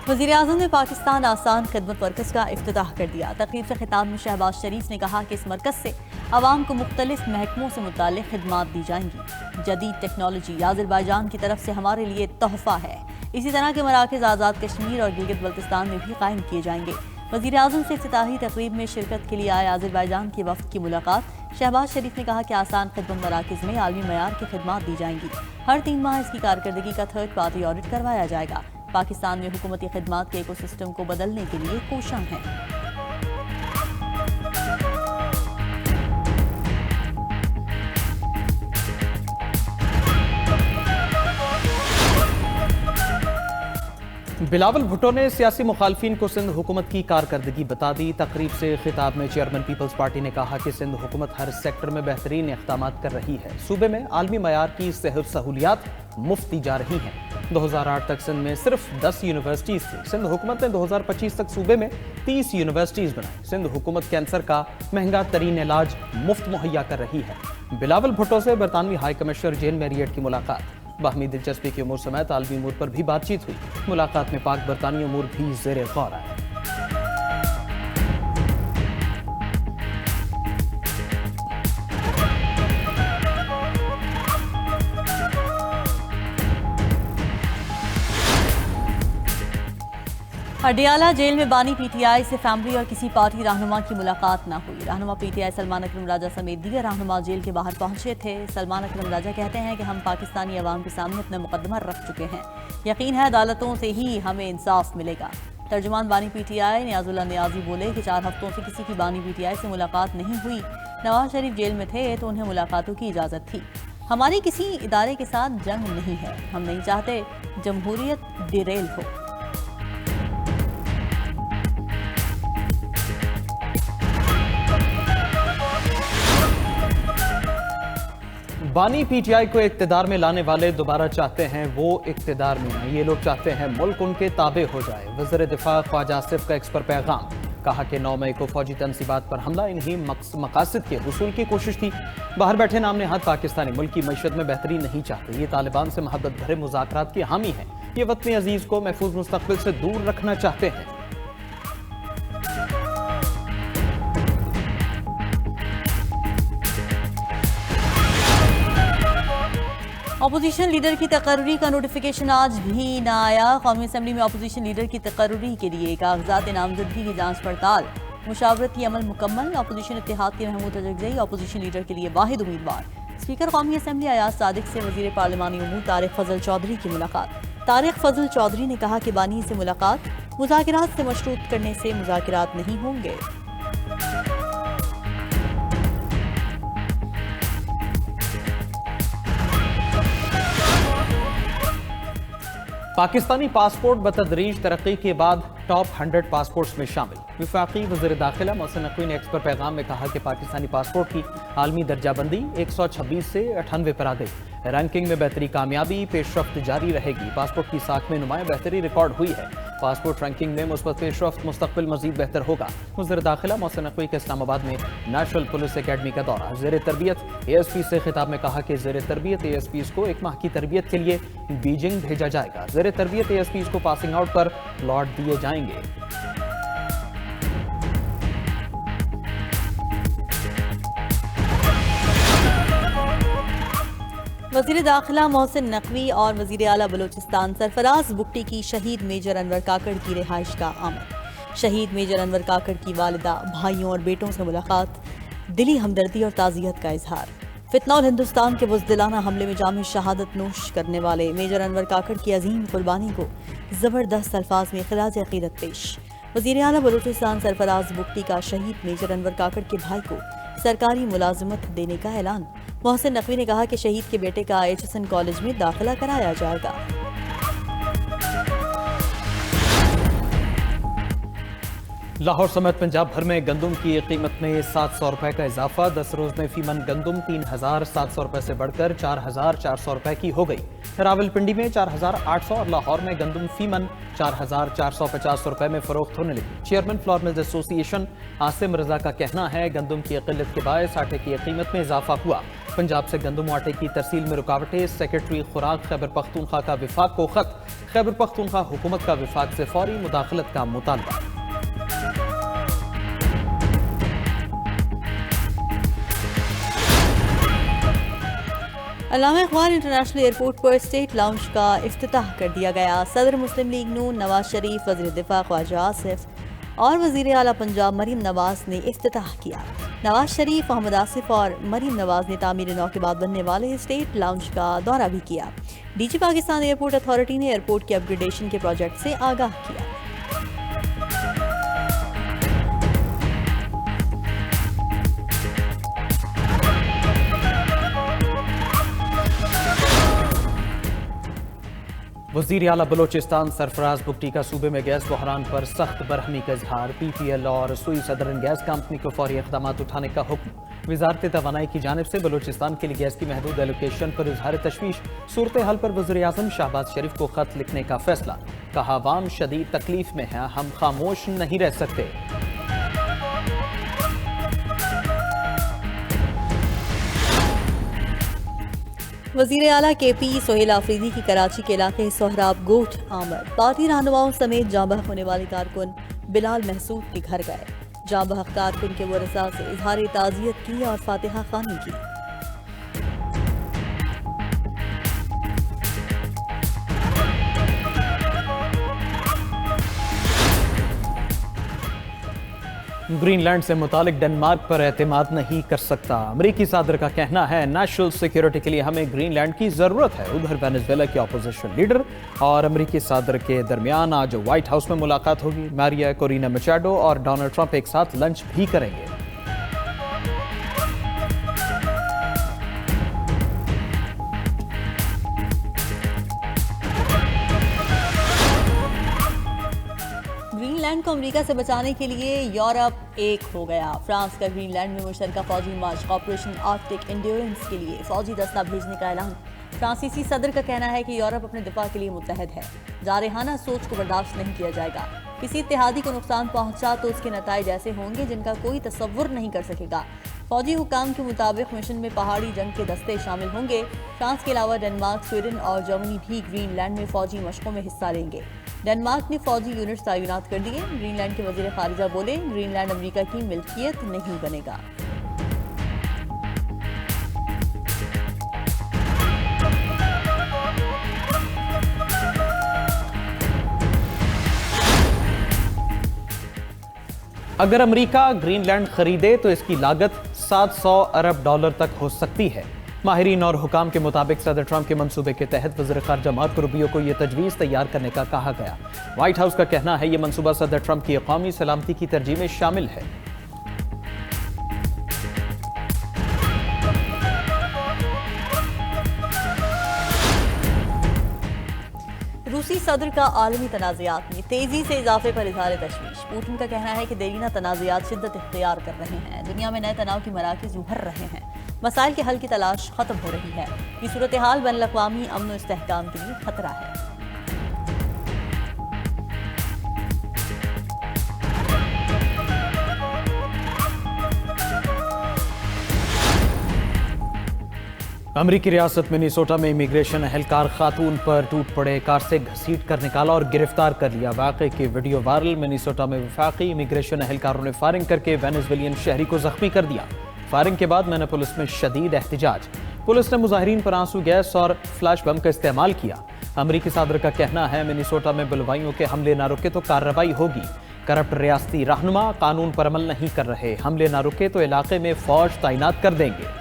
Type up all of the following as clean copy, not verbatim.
वज़ीर-ए-आज़म ने पाकिस्तान आसान खिदमत मरकज़ का इफ्तिताह कर दिया। तकरीब से खिताब में शहबाज शरीफ ने कहा कि इस मरकज़ से आवाम को मुख्तलिफ महकमों से मुताल्लिक़ खिदमात दी जाएंगी। जदीद टेक्नोलॉजी आज़रबाईजान की तरफ से हमारे लिए तोहफ़ा है। इसी तरह के मराकज़ आज़ाद कश्मीर और गिलगित बल्तिस्तान में भी कायम किए जाएंगे। वज़ीर-ए-आज़म से इफ्तिताही तकरीब में शिरकत के लिए आए आज़रबाईजान के वफ़द की मुलाकात। शहबाज शरीफ ने कहा कि आसान खिदमत मराकज़ में आलमी मयार की खिदमात दी जाएंगी। हर 3 माह इसकी कारकर्दगी का थर्ड पार्टी ऑडिट करवाया जाएगा। पाकिस्तान में हुकूमती खिदमात के इकोसिस्टम को बदलने के लिए कोशिश है। बिलावल भुट्टो ने सियासी मुखालफिन को सिंध हुकूमत की कारकर्दगी बता दी। तकरीब से खिताब में चेयरमैन पीपल्स पार्टी ने कहा कि सिंध हुकूमत हर सेक्टर में बेहतरीन इक़दाम कर रही है। सूबे में आलमी मयार की सेहत सहूलियात मुफ्त दी जा रही हैं। 2008 तक सिंध में सिर्फ 10 यूनिवर्सिटीज़ थी। सिंध हुकूमत ने 2025 तक सूबे में 30 यूनिवर्सिटीज़ बनाई। सिंध हुकूमत कैंसर का महंगा तरीन इलाज मुफ्त मुहैया कर रही है। बिलावल भुट्टो से बरतानवी हाई कमिश्नर जेन मैरियट की मुलाकात। बाहमी दिलचस्पी के उमूर समेत आलमी उमूर पर भी बातचीत हुई। मुलाकात में पाक बरतानी उमूर भी ज़ेरे गौर आए। अडियाला जेल में बानी पीटीआई से फैमिली और किसी पार्टी रहनुमा की मुलाकात न हुई। रहनुमा पीटीआई सलमान अकरम राजा समेत दीगर रहनुमा जेल के बाहर पहुंचे थे। सलमान अकरम राजा कहते हैं कि हम पाकिस्तानी अवाम के सामने अपना मुकदमा रख चुके हैं। यकीन है अदालतों से ही हमें इंसाफ मिलेगा। तर्जुमान बानी पीटीआई नियाजुल्लाह नियाजी बोले कि 4 हफ्तों से किसी की बानी पीटीआई से मुलाकात नहीं हुई। नवाज शरीफ जेल में थे तो उन्हें मुलाकातों की इजाज़त थी। हमारी किसी इदारे के साथ जंग नहीं है। हम नहीं चाहते जमहूरियत डिरेल हो। बानी पीटीआई को इक्तदार में लाने वाले दोबारा चाहते हैं वो इक्तदार में आए। ये लोग चाहते हैं मुल्क उनके ताबे हो जाए। वज़ीर दिफा ख्वाजा आसिफ का एक्स पर पैगाम। कहा कि 9 मई को फौजी तनसीबात पर हमला इन्हीं मकासद के हुसूल की कोशिश थी। बाहर बैठे नाम नेहाद पाकिस्तानी मुल्क की मईशत में बेहतरी नहीं चाहते। ये तालिबान से मोहब्बत भरे मुज़ाकरात की हामी हैं। ये वतन अजीज को महफूज मुस्तकबिल से दूर रखना चाहते हैं। अपोजिशन लीडर की तकर्री का नोटिफिकेशन आज भी न आया। कौमी असम्बली में अपोजिशन लीडर की तकर्री के लिए कागजात नामजदगी की जांच पड़ताल। मुशावरती अमल मुकम्मल। अपोजिशन इत्तेहाद के महमूद अजगज़ई अपोजिशन लीडर के लिए वाहिद उम्मीदवार। स्पीकर कौमी असम्बली अयाज सादिक से वज़ीर पार्लिमानी उमूर तारिक फजल चौधरी की मुलाकात। तारिक फजल चौधरी ने कहा कि बानी से मुलाकात मुज़ाकिरात से मशरूत करने से मुज़ाकिरात नहीं होंगे। पाकिस्तानी पासपोर्ट बतदरीज तरक्की के बाद टॉप 100 पासपोर्ट्स में शामिल। वफाकी वज़ीर दाखिला मोहसिन नकवी ने एक्स पर पैगाम में कहा कि पाकिस्तानी पासपोर्ट की आलमी दर्जाबंदी 126 से 98 पर आ गई। रैंकिंग में बेहतरी कामयाबी पेशरफ्त जारी रहेगी। पासपोर्ट की साख में नुमाया बेहतरी रिकॉर्ड हुई है। पासपोर्ट रैंकिंग में मुस्बत पेशरफ्त मुस्तकबिल मजीद बेहतर होगा। वज़ीर दाखिला मोहसिन नकवी के इस्लामाबाद में नेशनल पुलिस अकेडमी का दौरा। ज़ेर तरबियत ASP से खिताब में कहा कि ज़ेर तरबियत ASPs को 1 माह की तरबियत के लिए बीजिंग भेजा जाएगा। ज़ेर तरबियत ASPs को पासिंग आउट पर लौट दिए जाएंगे। वज़ीर दाखिला मोहसिन नकवी और वज़ीर आला बलूचिस्तान सरफराज बुट्टी की शहीद मेजर अनवर काकड़ की रिहाइश का आमद। शहीद मेजर अनवर काकड़ की वालिदा, भाइयों और बेटों से मुलाकात। दिली हमदर्दी और ताज़ियत का इजहार। फितनौल हिंदुस्तान के बुज़दिलाना हमले में जाम शहादत नोश करने वाले मेजर अनवर काकड़ की अजीम कुर्बानी को ज़बरदस्त अल्फाज में खिराज अक़ीदत पेश। वज़ीर आला बलूचिस्तान सरफराज बुट्टी का शहीद मेजर अनवर काकड़ के भाई को सरकारी मुलाजमत देने का ऐलान। मोहसिन नकवी ने कहा कि शहीद के बेटे का HSN कॉलेज में दाखिला कराया जाएगा। लाहौर समेत पंजाब भर में गंदम की कीमत में 700 रुपए का इजाफा। 10 रोज में फीमन गंदम 3,700 रुपए से बढ़कर 4,400 रुपए की हो गई। रावलपिंडी में 4,800 और लाहौर में गंदम फीमन 4,450 रुपए में फरोख्त होने लगी। Chairman flour mills association Asim Raza का कहना है गंदम की किल्लत के बायस आटे की कीमत में इजाफा हुआ। पंजाब से गंदम आटे की तरसील में रुकावटें। सेक्रेटरी खुराक खैबर पख्तूनख्वा का विफाक को खत। खैबर पख्तूनख्वा हुकूमत का विफाक से फौरी मुदाखलत का मुतालबा। अल्लामा इक़बाल इंटरनेशनल एयरपोर्ट पर स्टेट लाउंज का इफ्तिताह कर दिया गया। सदर मुस्लिम लीग नून नवाज शरीफ, वज़ीर दिफा ख्वाजा आसिफ और वज़ीर आला पंजाब मरीम नवाज ने इफ्तिताह किया। नवाज शरीफ, मोहम्मद आसिफ और मरीम नवाज ने तामीर नौ के बाद बनने वाले स्टेट लाउंज का दौरा भी किया। डीजी पाकिस्तान एयरपोर्ट अथॉरिटी ने एयरपोर्ट के अपग्रेडेशन के प्रोजेक्ट से आगाह किया। वज़ीर आला बलोचिस्तान सरफराज बुगटी का सूबे में गैस बहरान पर सख्त बरहमी का इजहार। PPL और सुई सदरन गैस कंपनी को फौरी इक़दाम उठाने का हुक्म। वजारत तवानाई की जानिब से बलोचिस्तान के लिए गैस की महदूद एलोकेशन पर इजहार तशवीश। सूरत हाल पर वज़ीर आज़म शहबाज शरीफ को खत लिखने का फैसला। कहा अवाम शदीद तकलीफ में है, हम खामोश नहीं रह सकते। वज़ीर आला KP सोहेल आफरीदी की कराची के इलाके सोहराब गोठ आमद। पार्टी रहनुमाओं समेत जांबहक होने वाले कारकुन बिलाल महसूद के घर गए। जांबहक कारकुन के वरसा से इजहार ताज़ियत की और फातिहा खानी की। ग्रीनलैंड से मुतालिक डेनमार्क पर एतमाद नहीं कर सकता। अमरीकी सदर का कहना है नेशनल सिक्योरिटी के लिए हमें ग्रीनलैंड की जरूरत है। उधर वेनेजुएला के ऑपोजिशन लीडर और अमरीकी सदर के दरमियान आज व्हाइट हाउस में मुलाकात होगी। मारिया कोरिना मचाडो और डोनाल्ड ट्रंप एक साथ लंच भी करेंगे। ग्रीनलैंड को अमेरिका से बचाने के लिए यूरोप एक हो गया। फ्रांस का ग्रीनलैंड में मुश्तरका फौजी मार्च ऑपरेशन आर्कटिक एंड्योरेंस के लिए फौजी दस्ता भेजने का ऐलान। फ्रांसीसी सदर का कहना है कि यूरोप अपने दिफा के लिए मुत्तहद है। जारहाना सोच को बर्दाश्त नहीं किया जाएगा। किसी इत्तेहादी को नुकसान पहुंचा तो उसके नताइज ऐसे होंगे जिनका कोई तसव्वुर नहीं कर सकेगा। फौजी हुकाम के मुताबिक मिशन में पहाड़ी जंग के दस्ते शामिल होंगे। फ्रांस के अलावा डेनमार्क, स्वीडन और जर्मनी भी ग्रीनलैंड में फौजी मशकों में हिस्सा लेंगे। डेनमार्क ने फौजी यूनिट्स तैनात कर दिए। ग्रीनलैंड के वजीर खारिजा बोले ग्रीनलैंड अमेरिका की मिल्कियत नहीं बनेगा। अगर अमेरिका ग्रीनलैंड खरीदे तो इसकी लागत 700 अरब डॉलर तक हो सकती है। माहिरीन और हुकाम के मुताबिक सदर ट्रंप के मंसूबे के तहत वज़ीर ख़ारिजा मार्को रूबियो को यह तजवीज़ तैयार करने का कहा गया। व्हाइट हाउस का कहना है यह मंसूबा सदर ट्रंप की कौमी सलामती की तरजीह में शामिल है। रूसी सदर का आलमी तनाज़ात में तेजी से इजाफे पर इज़हार तशवीश। पुतिन का कहना है कि देरीना तनाज़ात शिद्दत इख्तियार कर रहे हैं। दुनिया में नए तनाव की मराकज़ उभर रहे हैं। मसाइल के हल की तलाश खत्म हो रही है। ये सूरत हाल बैनुल अक़वामी अमन और इस्तेहकाम के लिए खतरा है। अमरीकी रियासत मिनेसोटा में इमिग्रेशन एहलकार खातून पर टूट पड़े, कार से घसीट कर निकाला और गिरफ्तार कर लिया। वाक़े की वीडियो वायरल। मिनेसोटा में वफाकी इमिग्रेशन एहलकारों ने फायरिंग करके वेनेजुएलियन शहरी को जख्मी कर दिया। फायरिंग के बाद मिनेपोलिस में शदीद एहतजाज। पुलिस ने मुजाहिरीन पर आंसू गैस और फ्लैश बम का इस्तेमाल किया। अमरीकी सदर का कहना है मिनेसोटा में बलवाइयों के हमले न रुके तो कार्रवाई होगी। करप्ट रियासती रहनुमा कानून पर अमल नहीं कर रहे, हमले न रुके तो इलाके में फौज तैनात कर देंगे।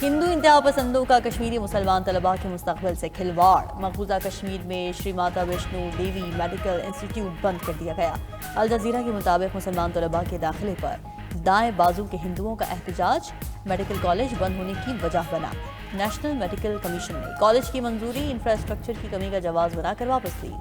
हिंदू इंतहा पसंदों का कश्मीरी मुसलमान तलबा के मुस्तकबिल से खिलवाड़। मकबूजा कश्मीर में श्री माता वैष्णो देवी मेडिकल इंस्टीट्यूट बंद कर दिया गया। अल जजीरा के मुताबिक मुसलमान तलबा के दाखिले पर दाएं बाजू के हिंदुओं का एहतजाज मेडिकल कॉलेज बंद होने की वजह बना। नेशनल मेडिकल कमीशन ने कॉलेज की मंजूरी इंफ्रास्ट्रक्चर की कमी का जवाब बनाकर वापस ली।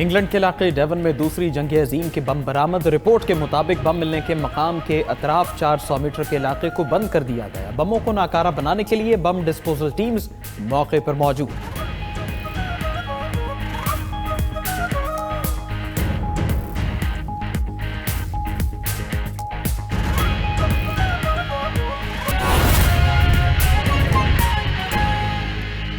इंग्लैंड के इलाके डेवन में दूसरी जंग अजीम के बम बरामद। रिपोर्ट के मुताबिक बम मिलने के मकाम के अतराफ 400 मीटर के इलाके को बंद कर दिया गया। बमों को नाकारा बनाने के लिए बम डिस्पोजल टीम्स मौके पर मौजूद।